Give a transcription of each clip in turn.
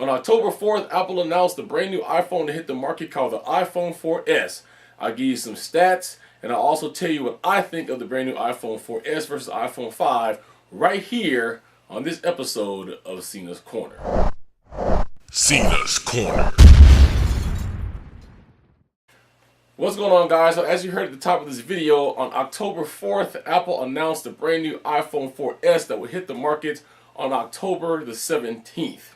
On October 4th, Apple announced the brand new iPhone to hit the market called the iPhone 4S. I'll give you some stats, and I'll also tell you what I think of the brand new iPhone 4S versus iPhone 5 right here on this episode of Cena's Corner. Cena's Corner. What's going on, guys? So as you heard at the top of this video, on October 4th, Apple announced the brand new iPhone 4S that will hit the market on October the 17th.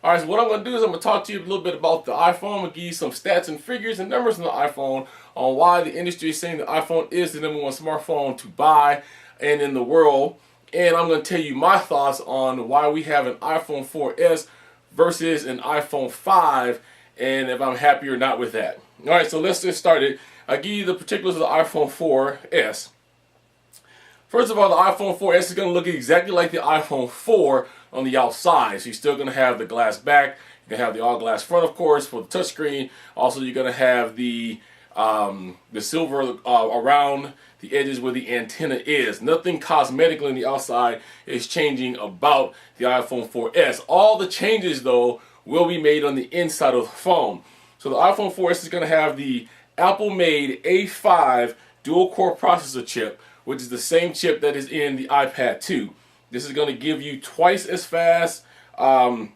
Alright, so what I'm going to do is I'm going to talk to you a little bit about the iPhone. I'm going to give you some stats and figures and numbers on the iPhone on why the industry is saying the iPhone is the #1 smartphone to buy and in the world. And I'm going to tell you my thoughts on why we have an iPhone 4S versus an iPhone 5 and if I'm happy or not with that. Alright, so let's get started. I'll give you the particulars of the iPhone 4S. First of all, the iPhone 4S is going to look exactly like the iPhone 4 on the outside. So you're still going to have the glass back. You're going to have the all-glass front, of course, for the touchscreen. Also, you're going to have the silver around the edges where the antenna is. Nothing cosmetically on the outside is changing about the iPhone 4S. All the changes, though, will be made on the inside of the phone. So the iPhone 4S is going to have the Apple-made A5 dual-core processor chip, which is the same chip that is in the iPad 2. This is going to give you twice as fast, it's going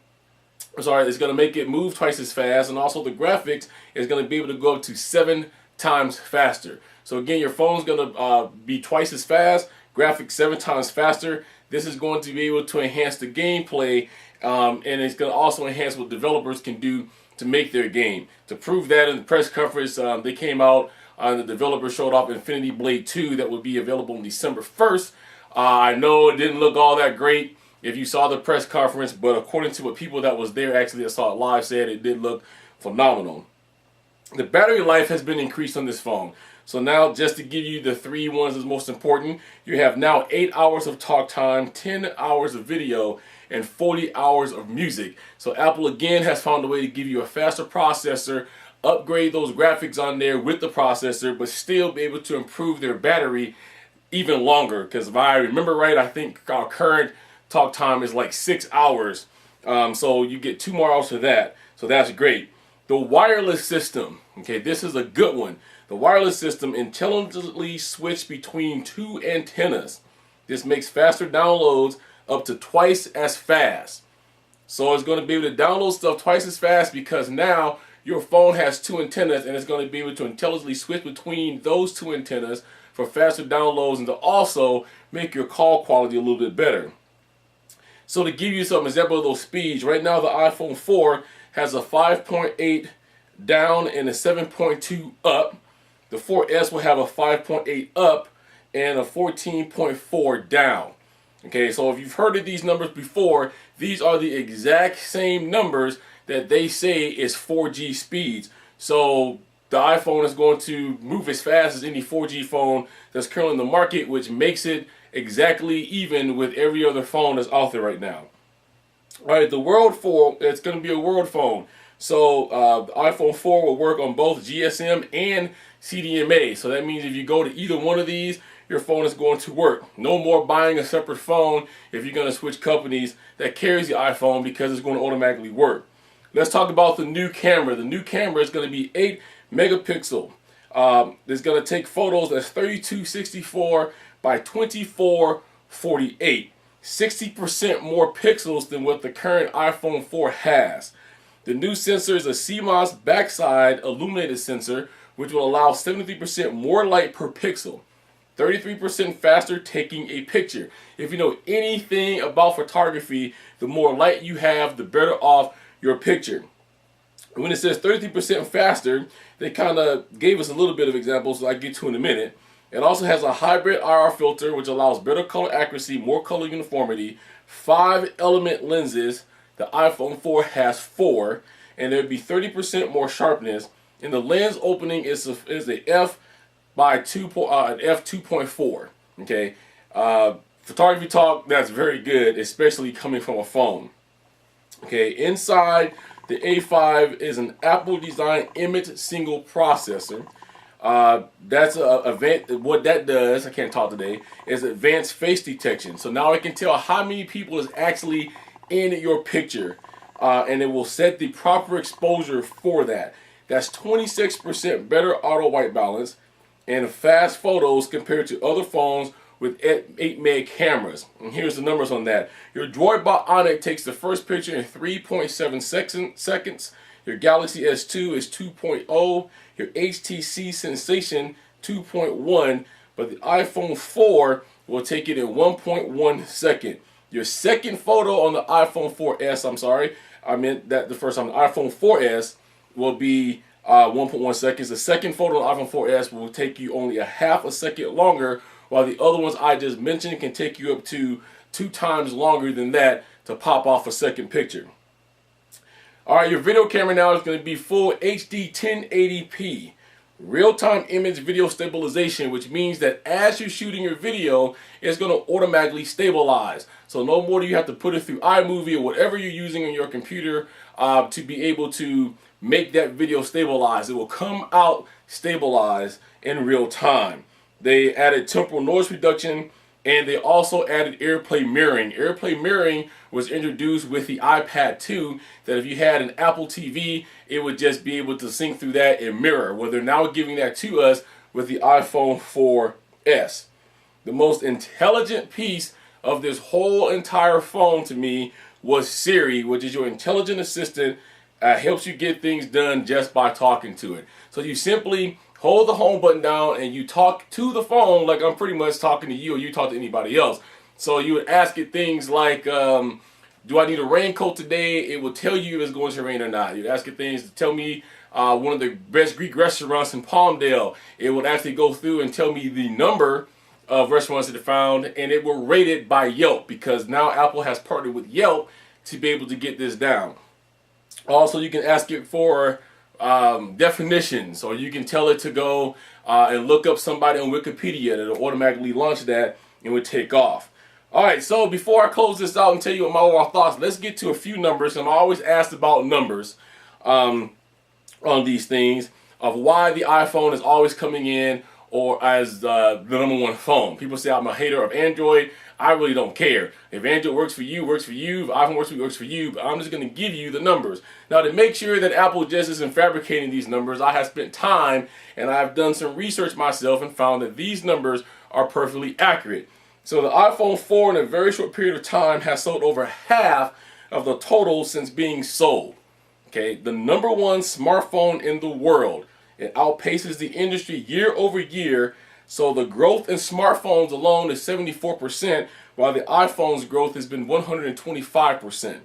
to make it move twice as fast, and also the graphics is going to be able to go up to 7 times faster. So again, your phone's going to be twice as fast, graphics 7 times faster. This is going to be able to enhance the gameplay, and it's going to also enhance what developers can do to make their game. To prove that, in the press conference, they came out and the developer showed off Infinity Blade 2 that will be available on December 1st. I know it didn't look all that great if you saw the press conference, but according to what people that was there actually that saw it live said, it did look phenomenal. The battery life has been increased on this phone. So now, just to give you the 3 ones that's most important, you have now 8 hours of talk time, 10 hours of video, and 40 hours of music. So Apple again has found a way to give you a faster processor, upgrade those graphics on there with the processor, but still be able to improve their battery even longer. Because if I remember right, I think our current talk time is like 6 hours. So you get 2 more hours for that. So that's great. The wireless system, okay, this is a good one. The wireless system intelligently switched between 2 antennas. This makes faster downloads up to twice as fast. So it's going to be able to download stuff twice as fast because now your phone has 2 antennas and it's going to be able to intelligently switch between those 2 antennas for faster downloads and to also make your call quality a little bit better. So to give you some example of those speeds, right now the iPhone 4 has a 5.8 down and a 7.2 up. The 4S will have a 5.8 up and a 14.4 down. Okay, so if you've heard of these numbers before, these are the exact same numbers that they say is 4G speeds. So the iPhone is going to move as fast as any 4G phone that's currently in the market, which makes it exactly even with every other phone that's out there right now. All right, the World 4, it's going to be a World phone. So the iPhone 4 will work on both GSM and CDMA. So that means if you go to either one of these, your phone is going to work. No more buying a separate phone if you're going to switch companies that carries the iPhone because it's going to automatically work. Let's talk about the new camera. The new camera is going to be 8 megapixel. It's going to take photos that's 3264 by 2448. 60% more pixels than what the current iPhone 4 has. The new sensor is a CMOS backside illuminated sensor, which will allow 73% more light per pixel. 33% faster taking a picture. If you know anything about photography, the more light you have, the better off your picture. When it says 33% faster, they kind of gave us a little bit of examples I'll get to in a minute. It also has a hybrid IR filter, which allows better color accuracy, more color uniformity, 5 element lenses. The iPhone 4 has 4, and there'd be 30% more sharpness. And the lens opening is a f2.4. Okay, photography talk, that's very good, especially coming from a phone. Okay, inside the A5 is an Apple designed image single processor. That's what that does, I can't talk today, is advanced face detection. So now it can tell how many people is actually in your picture. and it will set the proper exposure for that. That's 26% better auto white balance and fast photos compared to other phones with 8 meg cameras. And here's the numbers on that. Your Droid Bot Onyx takes the first picture in 3.7 seconds. Your Galaxy S2 is 2.0. Your HTC Sensation 2.1. But the iPhone 4 will take it in 1.1 second. Your second photo on the iPhone 4S, I meant that the first time, the iPhone 4S will be 1.1 seconds. The second photo on the iPhone 4S will take you only a half a second longer, while the other ones I just mentioned can take you up to 2 times longer than that to pop off a second picture. Alright, your video camera now is going to be full HD 1080p. Real-time image video stabilization, which means that as you're shooting your video, it's going to automatically stabilize. So no more do you have to put it through iMovie or whatever you're using on your computer to be able to make that video stabilize. It will come out stabilized in real time. They added temporal noise reduction, and they also added AirPlay mirroring. AirPlay mirroring was introduced with the iPad 2, that if you had an Apple TV, it would just be able to sync through that and mirror. Well, they're now giving that to us with the iPhone 4S. The most intelligent piece of this whole entire phone to me was Siri, which is your intelligent assistant. Helps you get things done just by talking to it. So you simply hold the home button down and you talk to the phone like I'm pretty much talking to you, or you talk to anybody else. So you would ask it things like, do I need a raincoat today? It will tell you if it's going to rain or not. You'd ask it things to tell me one of the best Greek restaurants in Palmdale. It would actually go through and tell me the number of restaurants that it found, and it will rate it by Yelp, because now Apple has partnered with Yelp to be able to get this down. Also, you can ask it for definitions, or you can tell it to go and look up somebody on Wikipedia. It'll automatically launch that and would take off. Alright, so before I close this out and tell you my overall thoughts, let's get to a few numbers. I'm always asked about numbers on these things, of why the iPhone is always coming in or as the number one phone. People say I'm a hater of Android. I really don't care. If Android works for you, works for you. If iPhone works for you, works for you. But I'm just going to give you the numbers. Now, to make sure that Apple just isn't fabricating these numbers, I have spent time and I've done some research myself and found that these numbers are perfectly accurate. So the iPhone 4 in a very short period of time has sold over half of the total since being sold. Okay, the number one smartphone in the world. It outpaces the industry year over year. So the growth in smartphones alone is 74%, while the iPhone's growth has been 125%.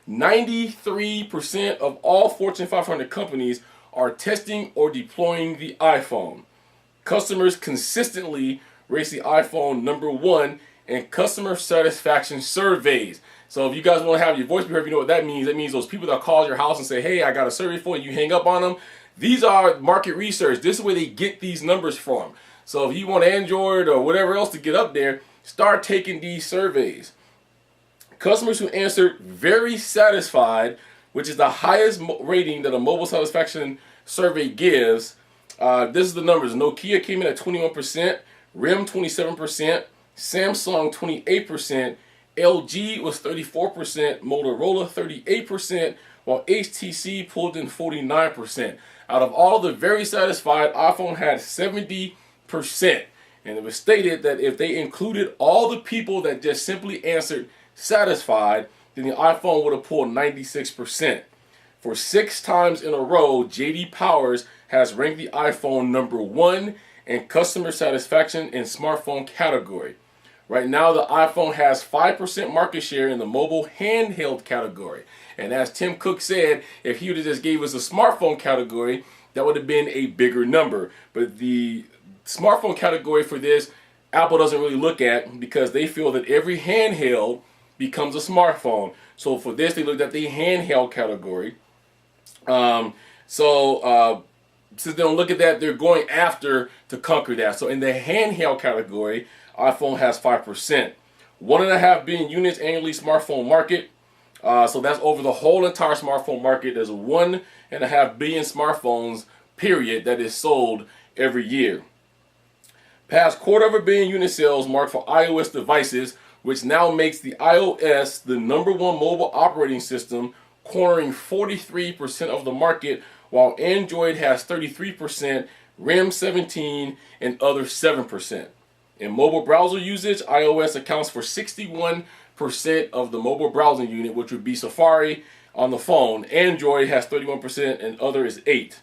93% of all Fortune 500 companies are testing or deploying the iPhone. Customers consistently rates the iPhone number one in customer satisfaction surveys. So if you guys want to have your voice be heard, you know what that means. That means those people that call your house and say, hey, I got a survey for you, you hang up on them. These are market research. This is where they get these numbers from. So if you want Android or whatever else to get up there, start taking these surveys. Customers who answered very satisfied, which is the highest rating that a mobile satisfaction survey gives. This is the numbers. Nokia came in at 21%, RIM 27%, Samsung 28%, LG was 34%, Motorola 38%, while HTC pulled in 49%. Out of all the very satisfied, iPhone had 70%. And it was stated that if they included all the people that just simply answered satisfied, then the iPhone would have pulled 96%. For 6 times in a row, J.D. Powers has ranked the iPhone number one in customer satisfaction in smartphone category. Right now, the iPhone has 5% market share in the mobile handheld category. And as Tim Cook said, if he would have just gave us a smartphone category, that would have been a bigger number. But the smartphone category for this, Apple doesn't really look at, because they feel that every handheld becomes a smartphone. So for this, they looked at the handheld category. Since they don't look at that, they're going after to conquer that. So in the handheld category, iPhone has 5%. 1.5 billion units annually smartphone market. So that's over the whole entire smartphone market. There's 1.5 billion smartphones, period, that is sold every year. Past 250 million unit sales mark for iOS devices, which now makes the iOS the number one mobile operating system cornering 43% of the market, while Android has 33%, RIM 17%, and other 7%. In mobile browser usage, iOS accounts for 61% of the mobile browsing unit, which would be Safari on the phone. Android has 31%, and other is 8%.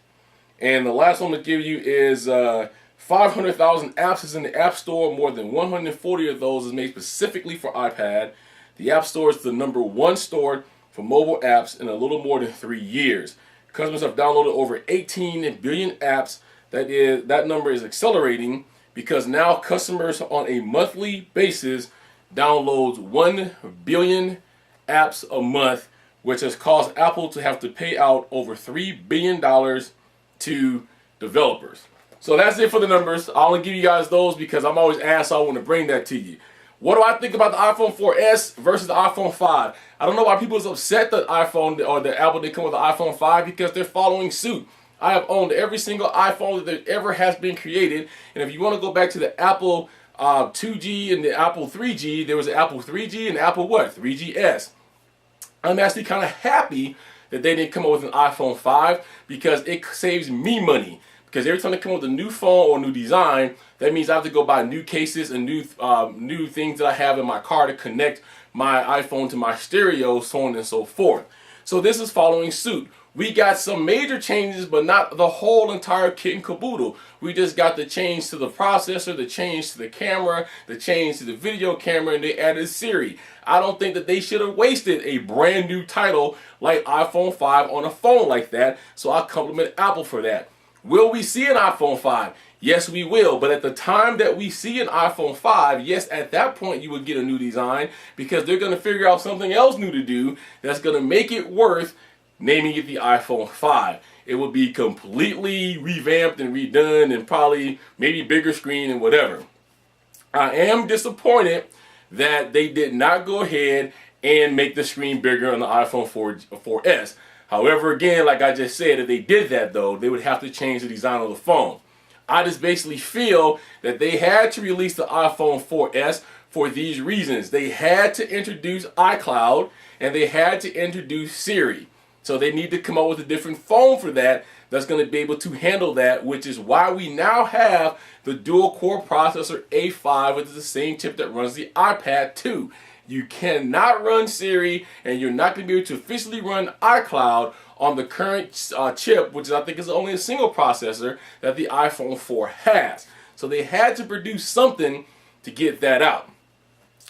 And the last one to give you is 500,000 apps is in the App Store. More than 140 of those is made specifically for iPad. The App Store is the #1 store for mobile apps in a little more than 3 years. Customers have downloaded over 18 billion apps. That number is accelerating because now customers on a monthly basis downloads 1 billion apps a month, which has caused Apple to have to pay out over $3 billion to developers. So that's it for the numbers. I only give you guys those because I'm always asked, so I want to bring that to you. What do I think about the iPhone 4S versus the iPhone 5? I don't know why people is upset that iPhone or the Apple didn't come with the iPhone 5 because they're following suit. I have owned every single iPhone that ever has been created. And if you want to go back to the Apple 2G and the Apple 3G, there was an Apple 3G and Apple what? 3GS. I'm actually kind of happy that they didn't come up with an iPhone 5 because it saves me money. Because every time they come up with a new phone or a new design, that means I have to go buy new cases and new things that I have in my car to connect my iPhone to my stereo, so on and so forth. So this is following suit. We got some major changes, but not the whole entire kit and caboodle. We just got the change to the processor, the change to the camera, the change to the video camera, and they added Siri. I don't think that they should have wasted a brand new title like iPhone 5 on a phone like that, so I compliment Apple for that. Will we see an iPhone 5? Yes, we will. But at the time that we see an iPhone 5, yes, at that point you would get a new design because they're going to figure out something else new to do that's going to make it worth naming it the iPhone 5. It will be completely revamped and redone and probably maybe bigger screen and whatever. I am disappointed that they did not go ahead and make the screen bigger on the iPhone 4S. However, again, like I just said, if they did that though, they would have to change the design of the phone. I just basically feel that they had to release the iPhone 4S for these reasons. They had to introduce iCloud and they had to introduce Siri. So they need to come up with a different phone for that that's going to be able to handle that, which is why we now have the dual-core processor A5, which is the same chip that runs the iPad 2. You cannot run Siri, and you're not going to be able to officially run iCloud on the current chip, which I think is only a single processor that the iPhone 4 has. So they had to produce something to get that out.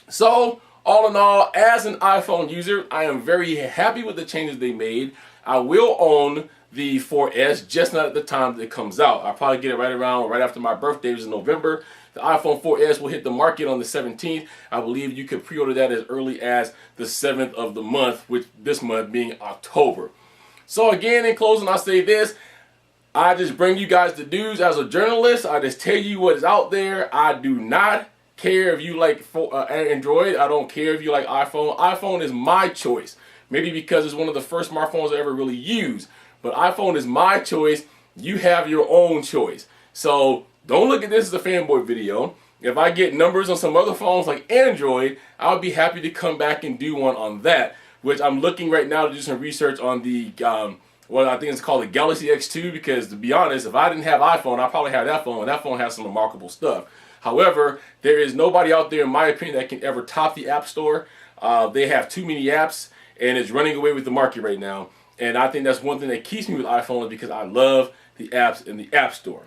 So, all in all, as an iPhone user, I am very happy with the changes they made. I will own the 4S, just not at the time that it comes out. I'll probably get it right after my birthday, which is November. The iPhone 4S will hit the market on the 17th. I believe you could pre-order that as early as the 7th of the month, with this month being October. So again, in closing, I'll say this. I just bring you guys the news as a journalist. I just tell you what is out there. I do not care if you like Android. I don't care if you like iPhone. iPhone is my choice. Maybe because it's one of the first smartphones I ever really used. But iPhone is my choice. You have your own choice. So don't look at this as a fanboy video. If I get numbers on some other phones like Android, I would be happy to come back and do one on that. Which I'm looking right now to do some research on the, what I think it's called the Galaxy X2. Because to be honest, if I didn't have iPhone, I'd probably have that phone. And that phone has some remarkable stuff. However, there is nobody out there, in my opinion, that can ever top the App Store. They have too many apps, and it's running away with the market right now. And I think that's one thing that keeps me with iPhone, is because I love the apps in the App Store.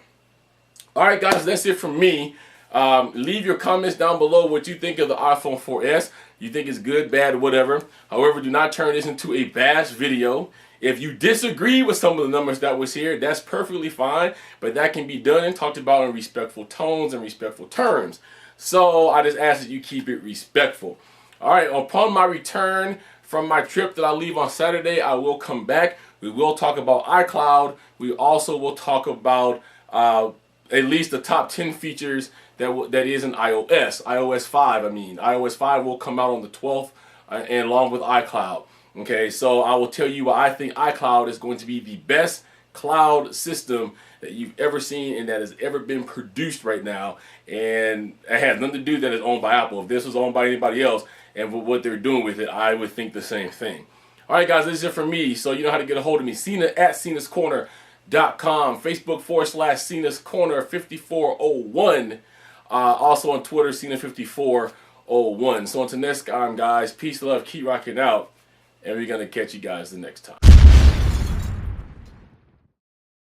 All right, guys, that's it from me. Leave your comments down below what you think of the iPhone 4S. You think it's good, bad, whatever. However, do not turn this into a bash video. If you disagree with some of the numbers that was here, that's perfectly fine. But that can be done and talked about in respectful tones and respectful terms. So I just ask that you keep it respectful. All right, upon my return from my trip that I leave on Saturday, I will come back. We will talk about iCloud. We also will talk about at least the top 10 features that is in iOS. iOS 5, I mean. iOS 5 will come out on the 12th and along with iCloud. Okay, so I will tell you why I think iCloud is going to be the best cloud system that you've ever seen and that has ever been produced right now. And it has nothing to do that it's owned by Apple. If this was owned by anybody else and what they're doing with it, I would think the same thing. All right, guys, this is it for me. So you know how to get a hold of me. Cena at CenasCorner.com. Facebook /CenasCorner5401. Also on Twitter, Cena5401. So until next time, guys, peace, love, keep rocking out. And we're going to catch you guys the next time.